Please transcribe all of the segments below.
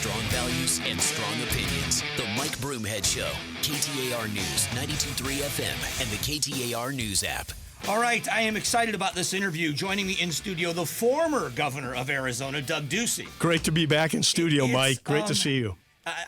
strong values and strong opinions. The Mike Broomhead Show. KTAR News, 92.3 FM, and the KTAR News app. All right, I am excited about this interview. Joining me in studio, the former governor of Arizona, Doug Ducey. Great to be back in studio, Mike. Great to see you.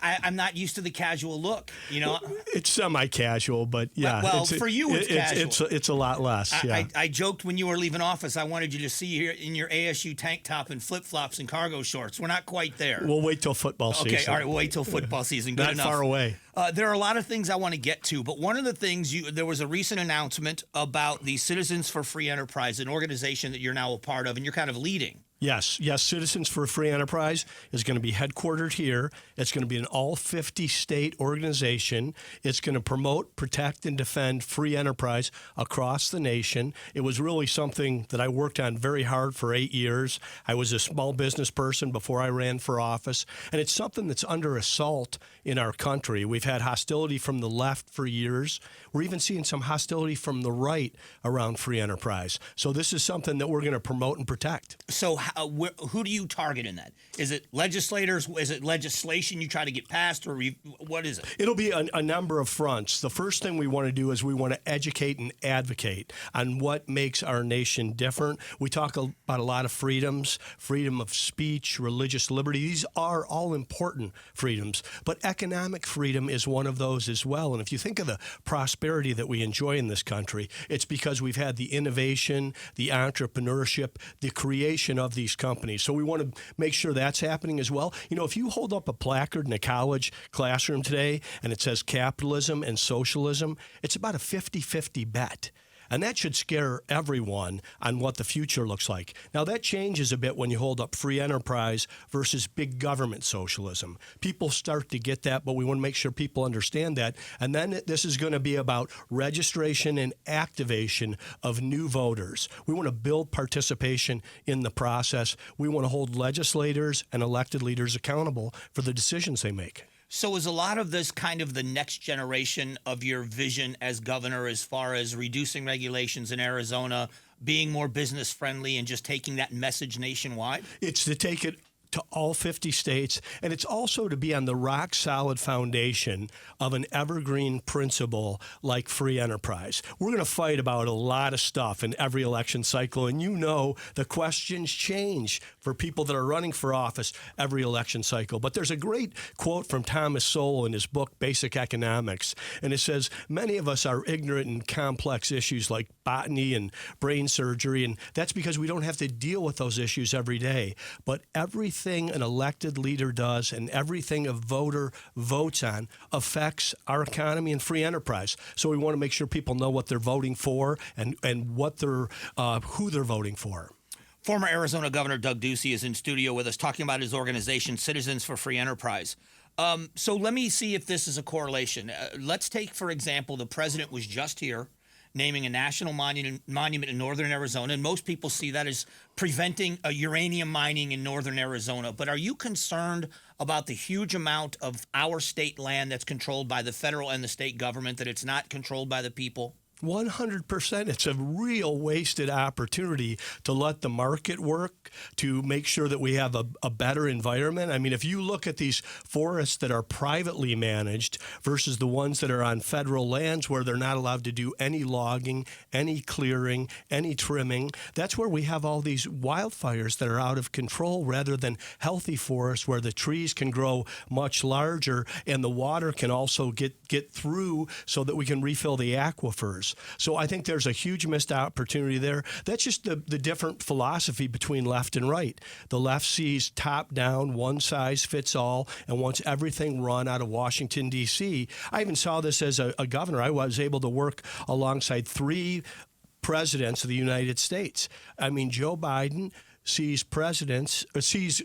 I'm not used to the casual look, you know. It's semi-casual, but yeah. Well, for you, it's casual. It's a lot less. Yeah. I joked when you were leaving office. I wanted you to see you here in your ASU tank top and flip-flops and cargo shorts. We're not quite there. We'll wait till football season. Okay, all right. We'll wait till football season. Good not enough. Far away. There are a lot of things I want to get to, but one of the things there was a recent announcement about the Citizens for Free Enterprise, an organization that you're now a part of, and you're kind of leading. Yes. Citizens for Free Enterprise is going to be headquartered here. It's going to be an all 50 state organization. It's going to promote, protect, and defend free enterprise across the nation. It was really something that I worked on very hard for 8 years. I was a small business person before I ran for office, and it's something that's under assault in our country. We've had hostility from the left for years. We're even seeing some hostility from the right around free enterprise. So this is something that we're going to promote and protect. So who do you target in that? Is it legislators? Is it legislation you try to get passed, or what is it? It'll be a number of fronts. The first thing we want to do is we want to educate and advocate on what makes our nation different. We talk about a lot of freedoms, freedom of speech, religious liberty. These are all important freedoms, but economic freedom is one of those as well. And if you think of the prosperity that we enjoy in this country, it's because we've had the innovation, the entrepreneurship, the creation of these companies. So we want to make sure that's happening as well. You know, if you hold up a placard in a college classroom today and it says capitalism and socialism, it's about a 50-50 bet. And that should scare everyone on what the future looks like. Now, that changes a bit when you hold up free enterprise versus big government socialism. People start to get that, but we want to make sure people understand that. And then this is going to be about registration and activation of new voters. We want to build participation in the process. We want to hold legislators and elected leaders accountable for the decisions they make. So is a lot of this kind of the next generation of your vision as governor as far as reducing regulations in Arizona, being more business friendly, and just taking that message nationwide? It's to take it to all 50 states, and it's also to be on the rock-solid foundation of an evergreen principle like free enterprise. We're going to fight about a lot of stuff in every election cycle, and you know the questions change for people that are running for office every election cycle. But there's a great quote from Thomas Sowell in his book, Basic Economics, and it says, many of us are ignorant in complex issues like botany and brain surgery, and that's because we don't have to deal with those issues every day. But everything an elected leader does and everything a voter votes on affects our economy and free enterprise. So we want to make sure people know what they're voting for and what they're who they're voting for. Former Arizona Governor Doug Ducey is in studio with us talking about his organization, Citizens for Free Enterprise. So let me see if this is a correlation. Let's take, for example, the president was just here naming a national monument in northern Arizona, and most people see that as preventing uranium mining in northern Arizona. But are you concerned about the huge amount of our state land that's controlled by the federal and the state government, that it's not controlled by the people? 100%. It's a real wasted opportunity to let the market work, to make sure that we have a better environment. I mean, if you look at these forests that are privately managed versus the ones that are on federal lands where they're not allowed to do any logging, any clearing, any trimming, that's where we have all these wildfires that are out of control, rather than healthy forests where the trees can grow much larger and the water can also get through so that we can refill the aquifers. So I think there's a huge missed opportunity there. That's just the different philosophy between left and right. The left sees top down, one size fits all, and wants everything run out of Washington, D.C. I even saw this as a governor. I was able to work alongside 3 presidents of the United States. I mean, Joe Biden sees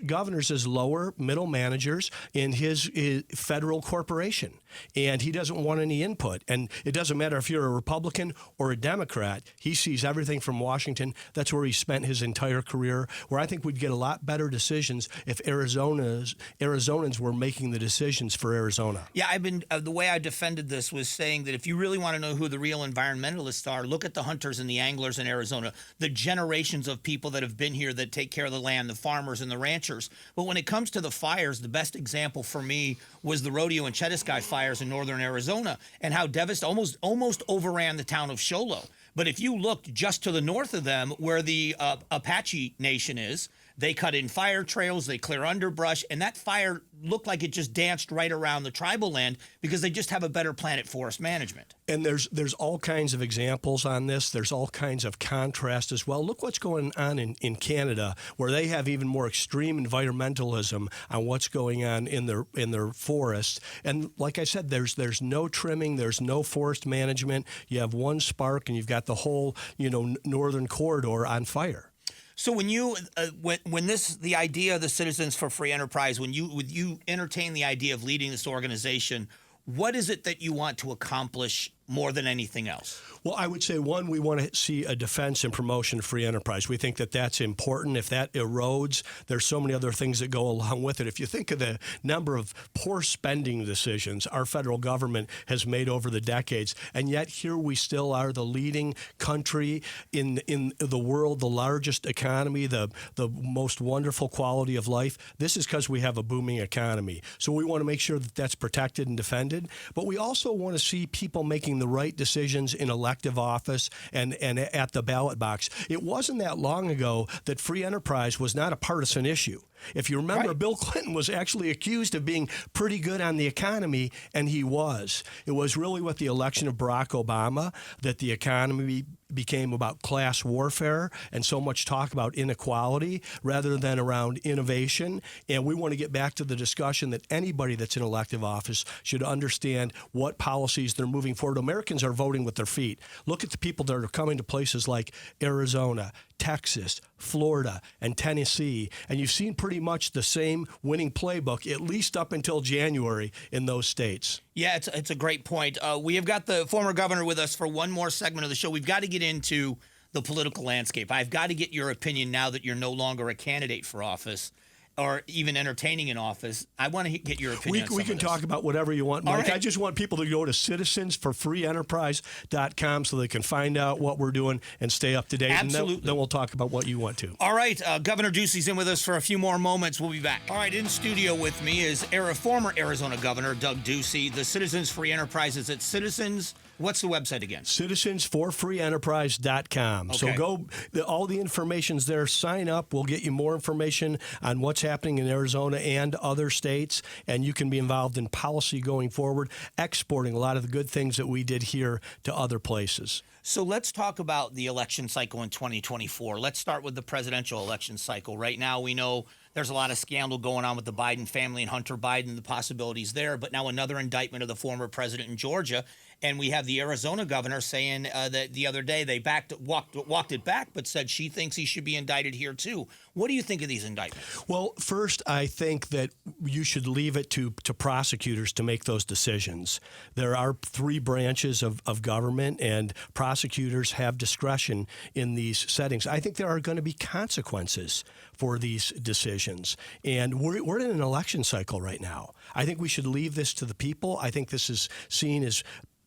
governors as lower middle managers in his federal corporation, and he doesn't want any input. And it doesn't matter if you're a Republican or a Democrat. He sees everything from Washington. That's where he spent his entire career, where I think we'd get a lot better decisions if Arizonans were making the decisions for Arizona. Yeah, I've been the way I defended this was saying that if you really want to know who the real environmentalists are, look at the hunters and the anglers in Arizona, the generations of people that have been here that take care of the land, the farmers and the ranchers. But when it comes to the fires, the best example for me was the Rodeo and Chetasky fires in northern Arizona, and how devastating, almost overran the town of Show Low. But if you looked just to the north of them, where the Apache Nation is, they cut in fire trails, they clear underbrush, and that fire looked like it just danced right around the tribal land because they just have a better plan at forest management. And there's all kinds of examples on this. There's all kinds of contrast as well. Look what's going on in Canada, where they have even more extreme environmentalism on what's going on in their forests. And like I said, there's no trimming, there's no forest management. You have one spark, and you've got the whole northern corridor on fire. So when you the idea of the Citizens for Free Enterprise, when you entertain the idea of leading this organization, what is it that you want to accomplish more than anything else? Well, I would say, one, we want to see a defense and promotion of free enterprise. We think that that's important. If that erodes, there's so many other things that go along with it. If you think of the number of poor spending decisions our federal government has made over the decades, and yet here we still are the leading country in the world, the largest economy, the most wonderful quality of life. This is because we have a booming economy. So we want to make sure that that's protected and defended. But we also want to see people making the right decisions in elective office and at the ballot box. It wasn't that long ago that free enterprise was not a partisan issue. If you remember, right. Bill Clinton was actually accused of being pretty good on the economy, and he was. It was really with the election of Barack Obama that the economy became about class warfare and so much talk about inequality rather than around innovation. And we want to get back to the discussion that anybody that's in elective office should understand what policies they're moving forward. Americans are voting with their feet. Look at the people that are coming to places like Arizona, Texas, Florida, and Tennessee, and you've seen pretty much the same winning playbook, at least up until January, in those states. Yeah, it's a great point. We have got the former governor with us for one more segment of the show. We've got to get into the political landscape. I've got to get your opinion now that you're no longer a candidate for office or even entertaining in office. I want to get your opinion on some We can of this. talk about whatever you want, Mike. Right. I just want people to go to citizensforfreeenterprise.com so they can find out what we're doing and stay up to date. Absolutely. And then we'll talk about what you want to. All right, Governor Ducey's in with us for a few more moments. We'll be back. All right, in studio with me is former Arizona Governor Doug Ducey. The Citizens Free Enterprise is at Citizens. What's the website again? Citizensforfreeenterprise.com. Okay. So go, all the information's there. Sign up. We'll get you more information on what's happening in Arizona and other states, and you can be involved in policy going forward, exporting a lot of the good things that we did here to other places. So let's talk about the election cycle in 2024. Let's start with the presidential election cycle. Right now, we know there's a lot of scandal going on with the Biden family and Hunter Biden, the possibilities there. But now another indictment of the former president in Georgia. And we have the Arizona governor saying that the other day they walked it back, but said she thinks he should be indicted here, too. What do you think of these indictments? Well, first, I think that you should leave it to prosecutors to make those decisions. There are three branches of government, and prosecutors have discretion in these settings. I think there are going to be consequences for these decisions. And we're in an election cycle right now. I think we should leave this to the people. I think this is seen as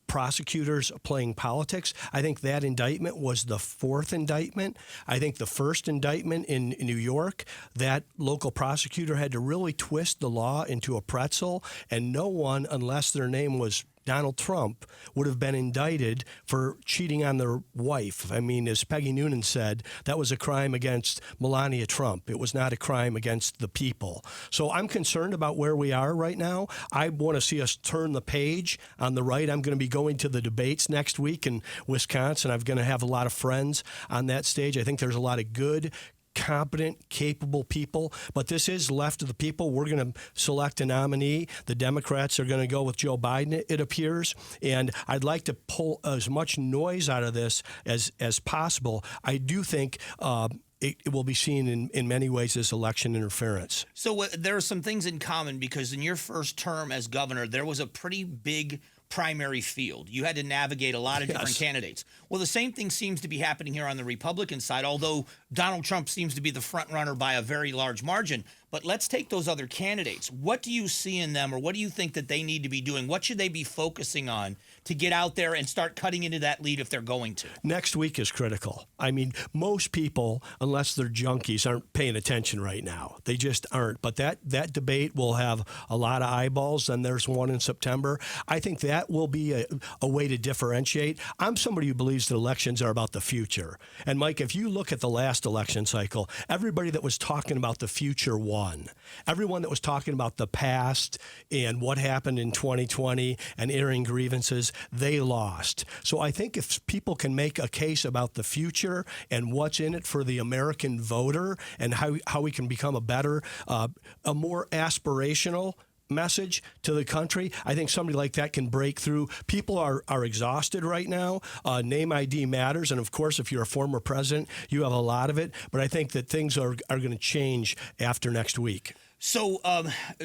prosecutors playing politics. I think that indictment was the fourth indictment. I think the first indictment in New York, that local prosecutor had to really twist the law into a pretzel, and no one, unless their name was Donald Trump, would have been indicted for cheating on their wife. I mean, as Peggy Noonan said, that was a crime against Melania Trump. It was not a crime against the people. So I'm concerned about where we are right now. I want to see us turn the page on the right. I'm going to be going to the debates next week in Wisconsin. I'm going to have a lot of friends on that stage. I think there's a lot of good, competent, capable people, but this is left to the people. We're going to select a nominee. The Democrats are going to go with Joe Biden, it appears, and I'd like to pull as much noise out of this as possible. I do think it will be seen in many ways as election interference. So there are some things in common, because in your first term as governor, there was a pretty big primary field. You had to navigate a lot of different candidates. Well, the same thing seems to be happening here on the Republican side, although Donald Trump seems to be the front runner by a very large margin. But let's take those other candidates. What do you see in them, or what do you think that they need to be doing? What should they be focusing on to get out there and start cutting into that lead if they're going to? Next week is critical. I mean, most people, unless they're junkies, aren't paying attention right now. They just aren't. But that debate will have a lot of eyeballs, and there's one in September. I think that will be a way to differentiate. I'm somebody who believes that elections are about the future. And Mike, if you look at the last election cycle, everybody that was talking about the future won. Everyone that was talking about the past and what happened in 2020 and airing grievances, they lost. So I think if people can make a case about the future and what's in it for the American voter and how we can become a better, a more aspirational message to the country, I think somebody like that can break through. People are exhausted right now. Name ID matters. And of course, if you're a former president, you have a lot of it. But I think that things are going to change after next week. So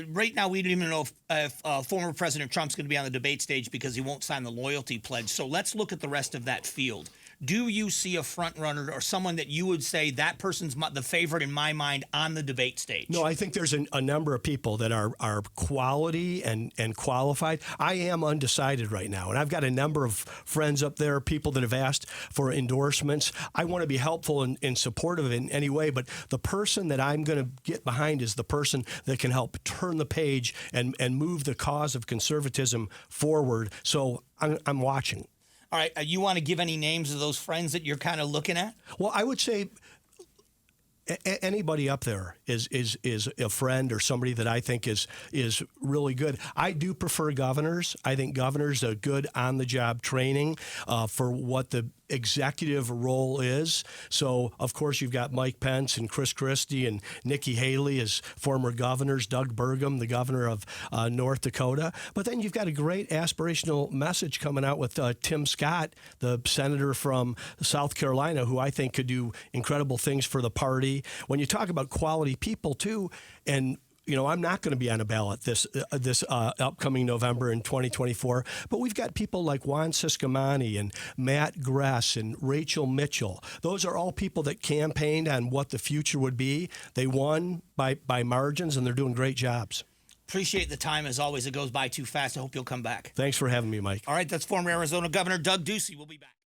right now, we don't even know if former President Trump's going to be on the debate stage because he won't sign the loyalty pledge. So let's look at the rest of that field. Do you see a front runner or someone that you would say that person's the favorite in my mind on the debate stage? No, I think there's a number of people that are quality and qualified. I am undecided right now, and I've got a number of friends up there, people that have asked for endorsements. I want to be helpful and supportive in any way, but the person that I'm going to get behind is the person that can help turn the page and move the cause of conservatism forward. So I'm watching. All right. You want to give any names of those friends that you're kind of looking at? Well, I would say anybody up there is a friend or somebody that I think is really good. I do prefer governors. I think governors are good on-the-job training for what the executive role is. So, of course, you've got Mike Pence and Chris Christie and Nikki Haley as former governors, Doug Burgum, the governor of North Dakota. But then you've got a great aspirational message coming out with Tim Scott, the senator from South Carolina, who I think could do incredible things for the party. When you talk about quality people, too, and I'm not going to be on a ballot this upcoming November in 2024, but we've got people like Juan Ciscomani and Matt Gress and Rachel Mitchell. Those are all people that campaigned on what the future would be. They won by margins, and they're doing great jobs. Appreciate the time. As always, it goes by too fast. I hope you'll come back. Thanks for having me, Mike. All right, that's former Arizona Governor Doug Ducey. We'll be back.